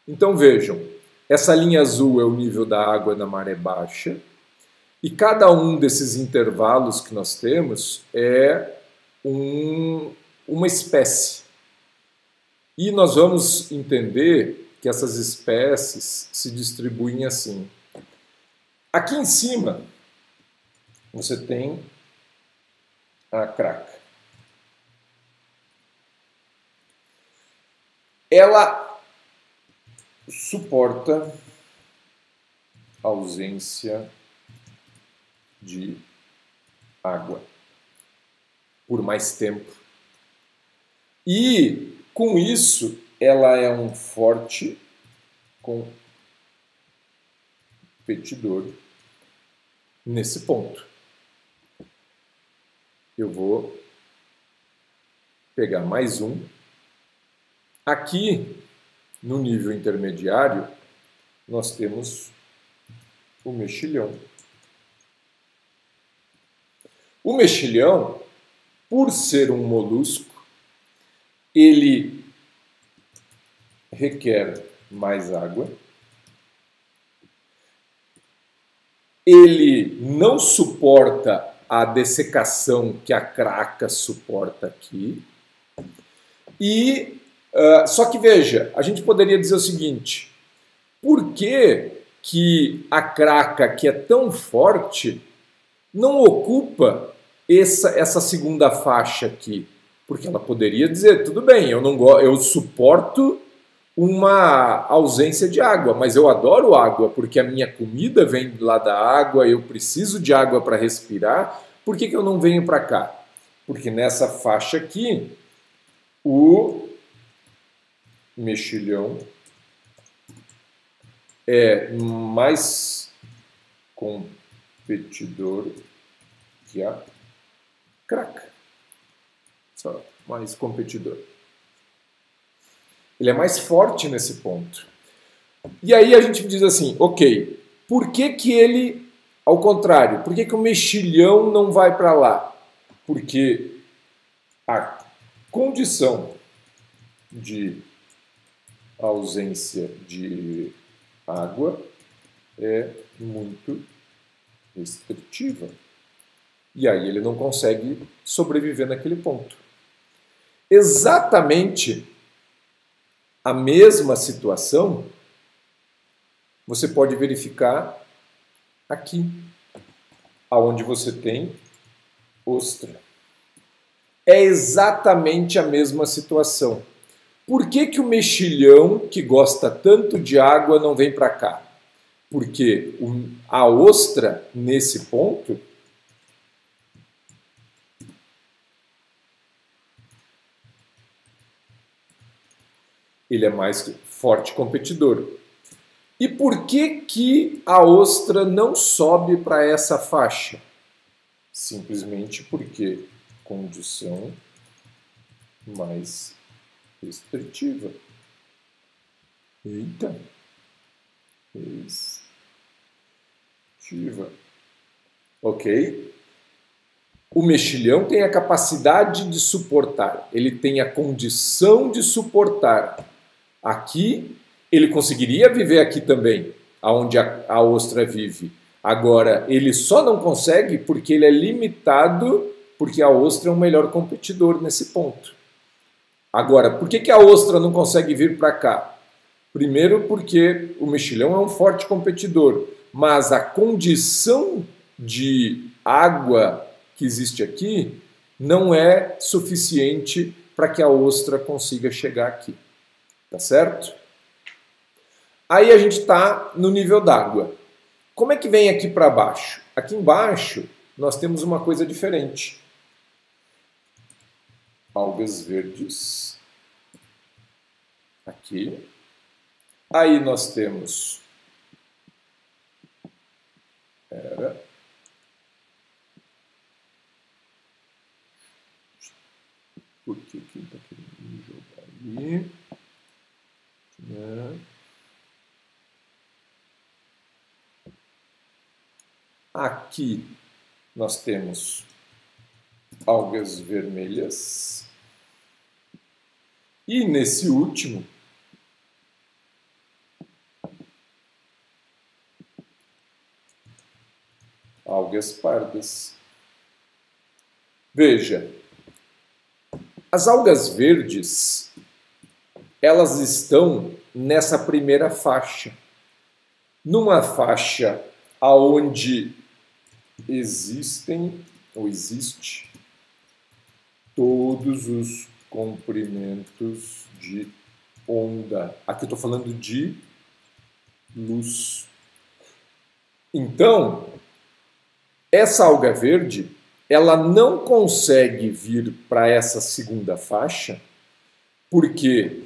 Então vejam, essa linha azul é o nível da água na maré baixa, e cada um desses intervalos que nós temos é uma espécie. E nós vamos entender que essas espécies se distribuem assim. Aqui em cima, você tem a craca. Ela suporta a ausência de água por mais tempo. E, com isso, ela é um forte competidor nesse ponto. Eu vou pegar mais um. Aqui, no nível intermediário, nós temos o mexilhão. O mexilhão, por ser um molusco, ele requer mais água. Ele não suporta a dessecação que a craca suporta aqui. E, só que veja, a gente poderia dizer o seguinte: por que a craca, que é tão forte, não ocupa essa segunda faixa aqui? Porque ela poderia dizer, tudo bem, eu suporto uma ausência de água, mas eu adoro água, porque a minha comida vem lá da água, eu preciso de água para respirar, por que eu não venho para cá? Porque nessa faixa aqui, o mexilhão é mais competidor que a craca. Só mais competidor. Ele é mais forte nesse ponto. E aí a gente diz assim, ok, por que ele, ao contrário, por que o mexilhão não vai para lá? Porque a condição de ausência de água é muito restritiva. E aí ele não consegue sobreviver naquele ponto. Exatamente a mesma situação você pode verificar aqui, aonde você tem ostra. É exatamente a mesma situação. Por que o mexilhão, que gosta tanto de água, não vem para cá? Porque a ostra, nesse ponto, ele é mais forte competidor. E por que a ostra não sobe para essa faixa? Simplesmente porque condição mais restritiva. Eita. Restritiva. Ok? O mexilhão tem a capacidade de suportar, ele tem a condição de suportar. Aqui, ele conseguiria viver aqui também, onde a ostra vive. Agora, ele só não consegue porque ele é limitado, porque a ostra é um melhor competidor nesse ponto. Agora, por que a ostra não consegue vir para cá? Primeiro, porque o mexilhão é um forte competidor, mas a condição de água que existe aqui não é suficiente para que a ostra consiga chegar aqui. Tá certo? Aí a gente está no nível d'água. Como é que vem aqui para baixo? Aqui embaixo nós temos uma coisa diferente. Algas verdes. Aqui. Aí nós temos... Por que ele está querendo me jogar ali? Aqui nós temos algas vermelhas. E nesse último, algas pardas. Veja, as algas verdes, elas estão nessa primeira faixa. Numa faixa aonde existem ou existe todos os comprimentos de onda. Aqui eu estou falando de luz. Então, essa alga verde, ela não consegue vir para essa segunda faixa, porque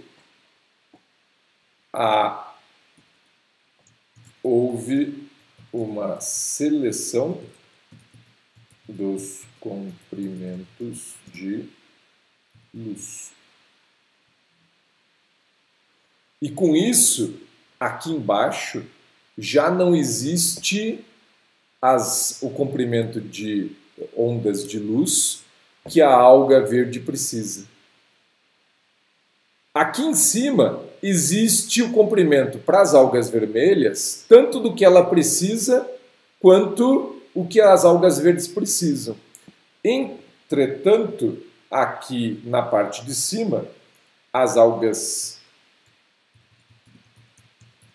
houve uma seleção dos comprimentos de luz. E com isso, aqui embaixo, já não existe o comprimento de ondas de luz que a alga verde precisa. Aqui em cima existe o comprimento para as algas vermelhas, tanto do que ela precisa quanto o que as algas verdes precisam. Entretanto, aqui na parte de cima, as algas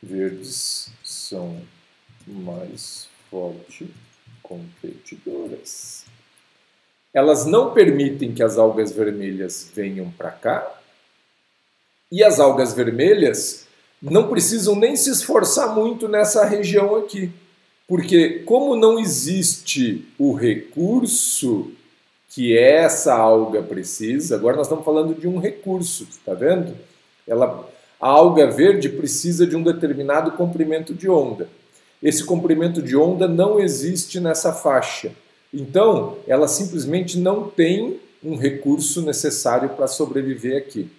verdes são mais forte competidoras. Elas não permitem que as algas vermelhas venham para cá, e as algas vermelhas não precisam nem se esforçar muito nessa região aqui, porque como não existe o recurso que essa alga precisa, agora nós estamos falando de um recurso, está vendo? A alga verde precisa de um determinado comprimento de onda. Esse comprimento de onda não existe nessa faixa. Então, ela simplesmente não tem um recurso necessário para sobreviver aqui.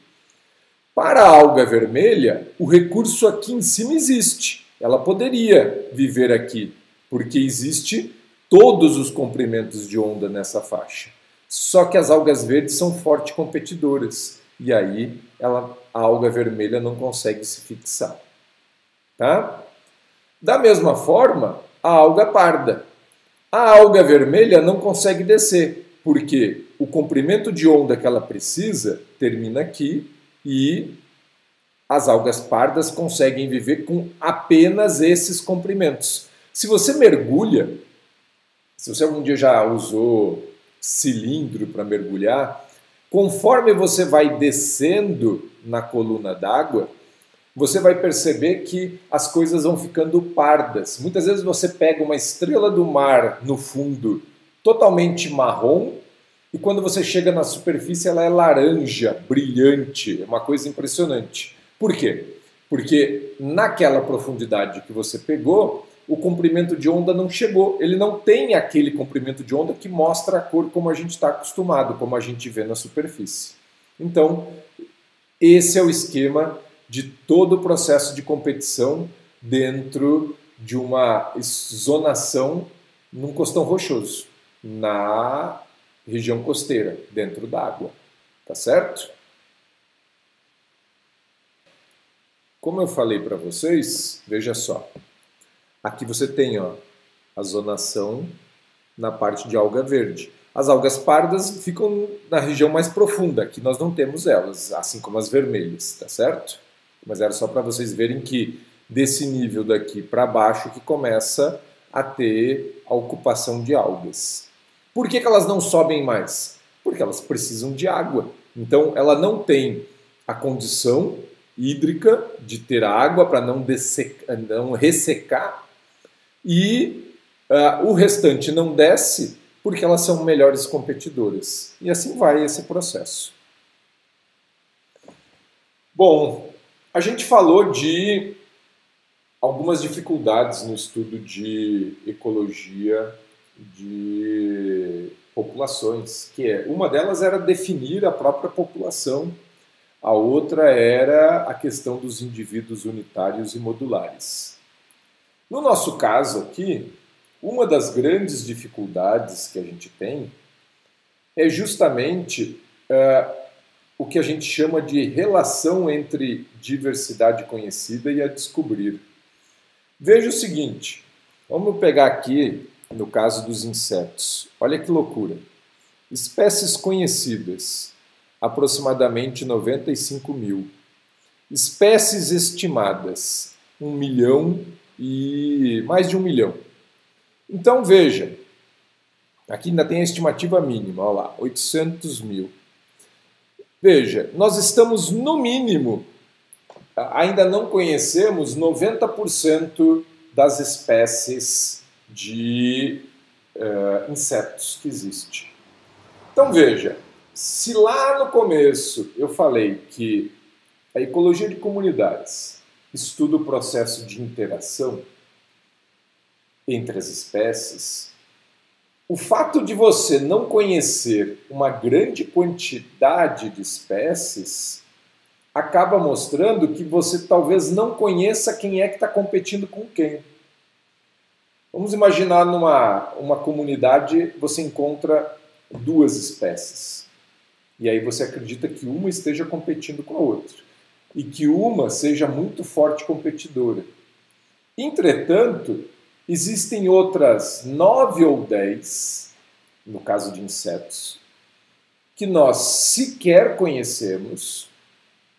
Para a alga vermelha, o recurso aqui em cima existe. Ela poderia viver aqui, porque existe todos os comprimentos de onda nessa faixa. Só que as algas verdes são fortes competidoras. E aí a alga vermelha não consegue se fixar. Tá? Da mesma forma, a alga parda. A alga vermelha não consegue descer, porque o comprimento de onda que ela precisa termina aqui e as algas pardas conseguem viver com apenas esses comprimentos. Se você mergulha, se você algum dia já usou cilindro para mergulhar, conforme você vai descendo na coluna d'água, você vai perceber que as coisas vão ficando pardas. Muitas vezes você pega uma estrela do mar no fundo totalmente marrom e quando você chega na superfície ela é laranja, brilhante, é uma coisa impressionante. Por quê? Porque naquela profundidade que você pegou, o comprimento de onda não chegou. Ele não tem aquele comprimento de onda que mostra a cor como a gente está acostumado, como a gente vê na superfície. Então, esse é o esquema de todo o processo de competição dentro de uma zonação num costão rochoso, na região costeira, dentro d'água. Tá certo? Como eu falei para vocês, veja só. Aqui você tem a zonação na parte de alga verde. As algas pardas ficam na região mais profunda, aqui nós não temos elas, assim como as vermelhas, tá certo? Mas era só para vocês verem que desse nível daqui para baixo que começa a ter a ocupação de algas. Por que elas não sobem mais? Porque elas precisam de água. Então ela não tem a condição hídrica de ter água para não ressecar e o restante não desce porque elas são melhores competidoras. E assim vai esse processo. Bom, a gente falou de algumas dificuldades no estudo de ecologia de populações, uma delas era definir a própria população, a outra era a questão dos indivíduos unitários e modulares. No nosso caso aqui, uma das grandes dificuldades que a gente tem é justamente o que a gente chama de relação entre diversidade conhecida e a descobrir. Veja o seguinte, vamos pegar aqui no caso dos insetos. Olha que loucura. Espécies conhecidas, aproximadamente 95 mil. Espécies estimadas, 1 milhão e mais de 1 milhão. Então veja, aqui ainda tem a estimativa mínima, olha lá, 800 mil. Veja, nós estamos no mínimo, ainda não conhecemos 90% das espécies de insetos que existem. Então veja, se lá no começo eu falei que a ecologia de comunidades estuda o processo de interação entre as espécies, o fato de você não conhecer uma grande quantidade de espécies acaba mostrando que você talvez não conheça quem é que está competindo com quem. Vamos imaginar uma comunidade, você encontra 2 espécies. E aí você acredita que uma esteja competindo com a outra. E que uma seja muito forte competidora. Entretanto, existem outras 9 ou 10, no caso de insetos, que nós sequer conhecemos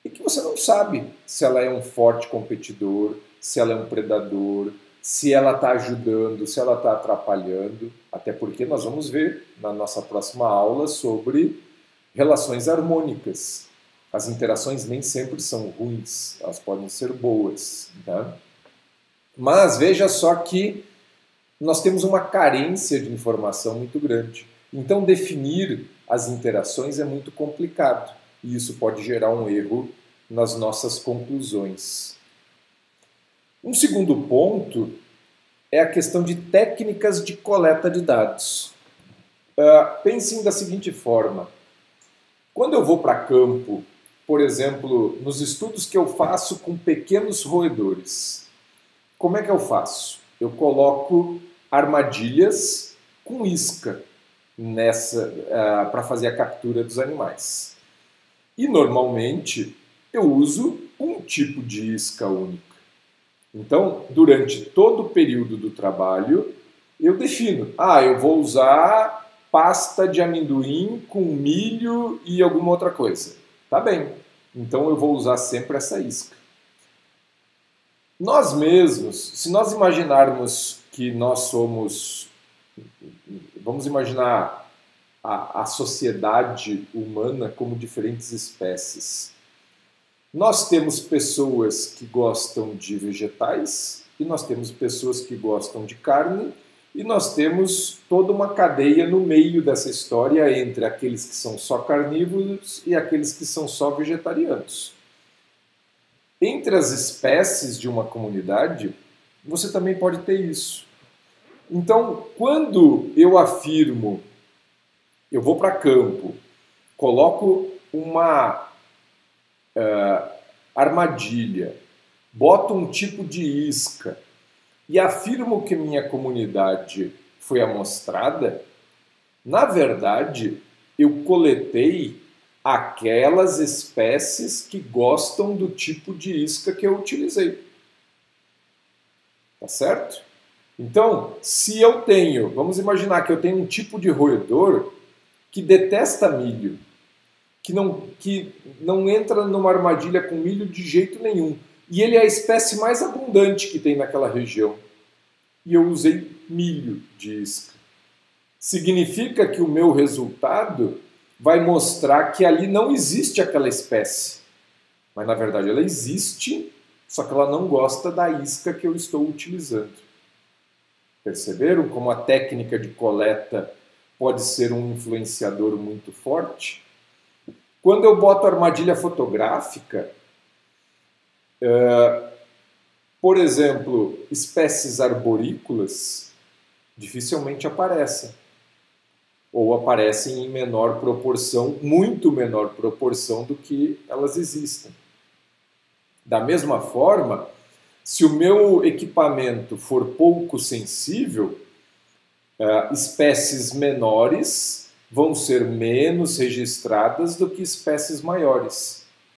e que você não sabe se ela é um forte competidor, se ela é um predador, se ela está ajudando, se ela está atrapalhando, até porque nós vamos ver na nossa próxima aula sobre relações harmônicas. As interações nem sempre são ruins, elas podem ser boas. Tá? Mas veja só que nós temos uma carência de informação muito grande. Então definir as interações é muito complicado e isso pode gerar um erro nas nossas conclusões. Um segundo ponto é a questão de técnicas de coleta de dados. Pensem da seguinte forma. Quando eu vou para campo, por exemplo, nos estudos que eu faço com pequenos roedores, como é que eu faço? Eu coloco armadilhas com isca para fazer a captura dos animais. E normalmente eu uso um tipo de isca única. Então, durante todo o período do trabalho, eu defino. Eu vou usar pasta de amendoim com milho e alguma outra coisa. Tá bem. Então, eu vou usar sempre essa isca. Nós mesmos, se nós imaginarmos que nós somos... Vamos imaginar a sociedade humana como diferentes espécies. Nós temos pessoas que gostam de vegetais, e nós temos pessoas que gostam de carne, e nós temos toda uma cadeia no meio dessa história entre aqueles que são só carnívoros e aqueles que são só vegetarianos. Entre as espécies de uma comunidade, você também pode ter isso. Então, quando eu afirmo, eu vou para campo, coloco uma armadilha, boto um tipo de isca e afirmo que minha comunidade foi amostrada, na verdade, eu coletei aquelas espécies que gostam do tipo de isca que eu utilizei. Tá certo? Então, se eu tenho, vamos imaginar que eu tenho um tipo de roedor que detesta milho, que não entra numa armadilha com milho de jeito nenhum. E ele é a espécie mais abundante que tem naquela região. E eu usei milho de isca. Significa que o meu resultado vai mostrar que ali não existe aquela espécie. Mas na verdade ela existe, só que ela não gosta da isca que eu estou utilizando. Perceberam como a técnica de coleta pode ser um influenciador muito forte? Quando eu boto armadilha fotográfica, por exemplo, espécies arborícolas dificilmente aparecem. Ou aparecem em menor proporção, muito menor proporção do que elas existem. Da mesma forma, se o meu equipamento for pouco sensível, espécies menores vão ser menos registradas do que espécies maiores.